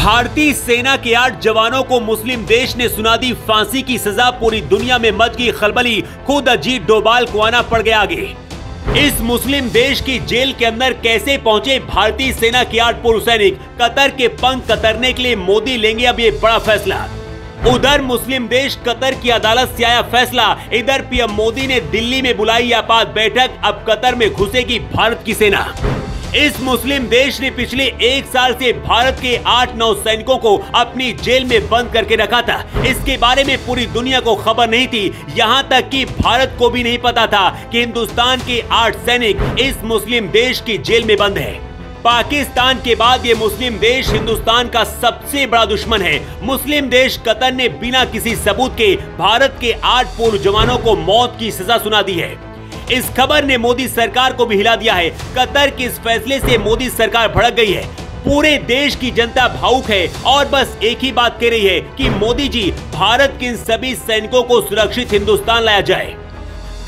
भारतीय सेना के 8 जवानों को मुस्लिम देश ने सुना दी फांसी की सजा। पूरी दुनिया में मच गई खलबली। खुद अजीत डोभाल को आना पड़ गया आगे। इस मुस्लिम देश की जेल के अंदर कैसे पहुंचे भारतीय सेना के 8 पूर्व सैनिक? कतर के पंख कतरने के लिए मोदी लेंगे अब ये बड़ा फैसला। उधर मुस्लिम देश कतर की अदालत से आया फैसला। इधर पीएम मोदी ने दिल्ली में बुलाई आपात बैठक। अब कतर में घुसेगी भारत की सेना। इस मुस्लिम देश ने पिछले 1 साल से भारत के 8-9 सैनिकों को अपनी जेल में बंद करके रखा था। इसके बारे में पूरी दुनिया को खबर नहीं थी। यहाँ तक कि भारत को भी नहीं पता था कि हिंदुस्तान के 8 सैनिक इस मुस्लिम देश की जेल में बंद हैं। पाकिस्तान के बाद ये मुस्लिम देश हिंदुस्तान का सबसे बड़ा दुश्मन है। मुस्लिम देश कतर ने बिना किसी सबूत के भारत के 8 पूर्व जवानों को मौत की सजा सुना दी है। इस खबर ने मोदी सरकार को भी हिला दिया है। कतर के इस फैसले से मोदी सरकार भड़क गई है। पूरे देश की जनता भावुक है और बस एक ही बात कह रही है कि मोदी जी, भारत के इन सभी सैनिकों को सुरक्षित हिंदुस्तान लाया जाए।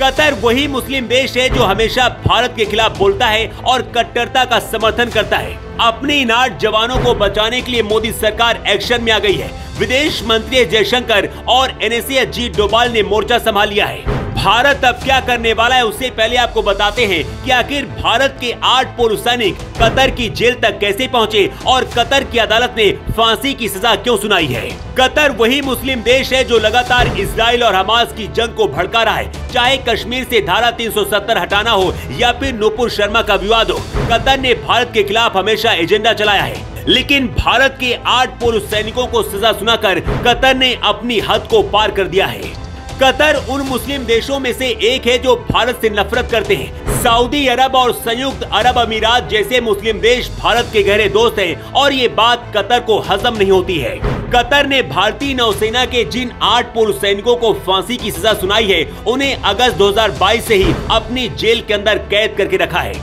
कतर वही मुस्लिम देश है जो हमेशा भारत के खिलाफ बोलता है और कट्टरता का समर्थन करता है। अपने इन 8 जवानों को बचाने के लिए मोदी सरकार एक्शन में आ गई है। विदेश मंत्री जयशंकर और एनएसए अजीत डोभाल ने मोर्चा संभाल लिया है। भारत अब क्या करने वाला है उससे पहले आपको बताते हैं कि आखिर भारत के 8 पूर्व सैनिक कतर की जेल तक कैसे पहुंचे और कतर की अदालत ने फांसी की सजा क्यों सुनाई है। कतर वही मुस्लिम देश है जो लगातार इजराइल और हमास की जंग को भड़का रहा है। चाहे कश्मीर से धारा 370 हटाना हो या फिर नुपुर शर्मा का विवाद हो, कतर ने भारत के खिलाफ हमेशा एजेंडा चलाया है। लेकिन भारत के 8 पूर्व सैनिकों को सजा सुनाकर कतर ने अपनी हद को पार कर दिया है। कतर उन मुस्लिम देशों में से एक है जो भारत से नफरत करते हैं। सऊदी अरब और संयुक्त अरब अमीरात जैसे मुस्लिम देश भारत के गहरे दोस्त हैं और ये बात कतर को हजम नहीं होती है। कतर ने भारतीय नौसेना के जिन 8 पूर्व सैनिकों को फांसी की सजा सुनाई है, उन्हें अगस्त 2022 से ही अपनी जेल के अंदर कैद करके रखा है।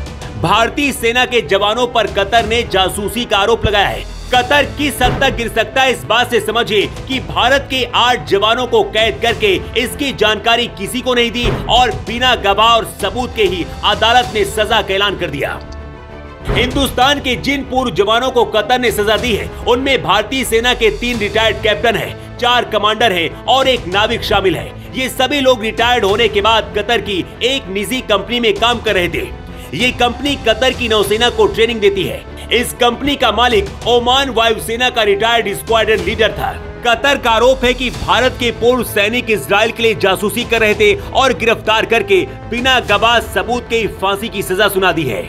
भारतीय सेना के जवानों पर कतर ने जासूसी का आरोप लगाया है। कतर किस हद तक गिर सकता है इस बात से समझिए कि भारत के 8 जवानों को कैद करके इसकी जानकारी किसी को नहीं दी और बिना गवाह और सबूत के ही अदालत ने सजा का ऐलान कर दिया। हिंदुस्तान के जिन पूर्व जवानों को कतर ने सजा दी है, उनमें भारतीय सेना के 3 रिटायर्ड कैप्टन हैं, 4 कमांडर हैं और 1 नाविक शामिल है। ये सभी लोग रिटायर्ड होने के बाद कतर की एक निजी कंपनी में काम कर रहे थे। ये कंपनी कतर की नौसेना को ट्रेनिंग देती है। इस कंपनी का मालिक ओमान वायुसेना का रिटायर्ड स्क्वाड्रन लीडर था। कतर का आरोप है कि भारत के पूर्व सैनिक इजराइल के लिए जासूसी कर रहे थे और गिरफ्तार करके बिना गवाह सबूत के फांसी की सजा सुना दी है।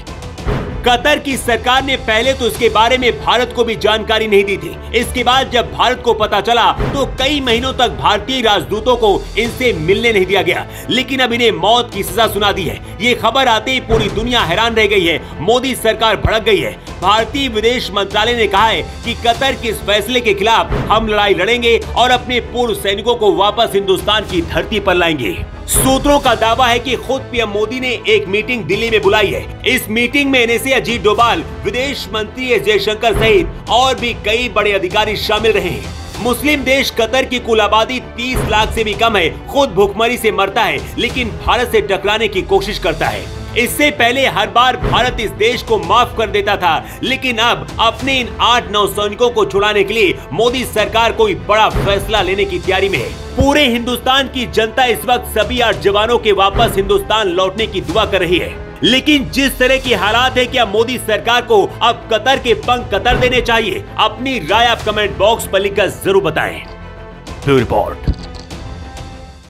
कतर की सरकार ने पहले तो इसके बारे में भारत को भी जानकारी नहीं दी थी। इसके बाद जब भारत को पता चला तो कई महीनों तक भारतीय राजदूतों को इनसे मिलने नहीं दिया गया, लेकिन अब इन्हें मौत की सजा सुना दी है। ये खबर आते ही पूरी दुनिया हैरान रह गई है। मोदी सरकार भड़क गई है। भारतीय विदेश मंत्रालय ने कहा है कि कतर के इस फैसले के खिलाफ हम लड़ाई लड़ेंगे और अपने पूर्व सैनिकों को वापस हिंदुस्तान की धरती पर लाएंगे। सूत्रों का दावा है कि खुद पीएम मोदी ने एक मीटिंग दिल्ली में बुलाई है। इस मीटिंग में एनएसए अजीत डोभाल, विदेश मंत्री जयशंकर सहित और भी कई बड़े अधिकारी शामिल रहे हैं। मुस्लिम देश कतर की कुल आबादी 30 लाख से भी कम है। खुद भूखमरी से मरता है लेकिन भारत से टकराने की कोशिश करता है। इससे पहले हर बार भारत इस देश को माफ कर देता था, लेकिन अब अपने इन 8-9 सैनिकों को छुड़ाने के लिए मोदी सरकार कोई बड़ा फैसला लेने की तैयारी में है। पूरे हिंदुस्तान की जनता इस वक्त सभी 8 जवानों के वापस हिंदुस्तान लौटने की दुआ कर रही है। लेकिन जिस तरह की हालात है, क्या मोदी सरकार को अब कतर के पंख कतर देने चाहिए? अपनी राय आप कमेंट बॉक्स पर लिखकर जरूर बताएं। रिपोर्ट।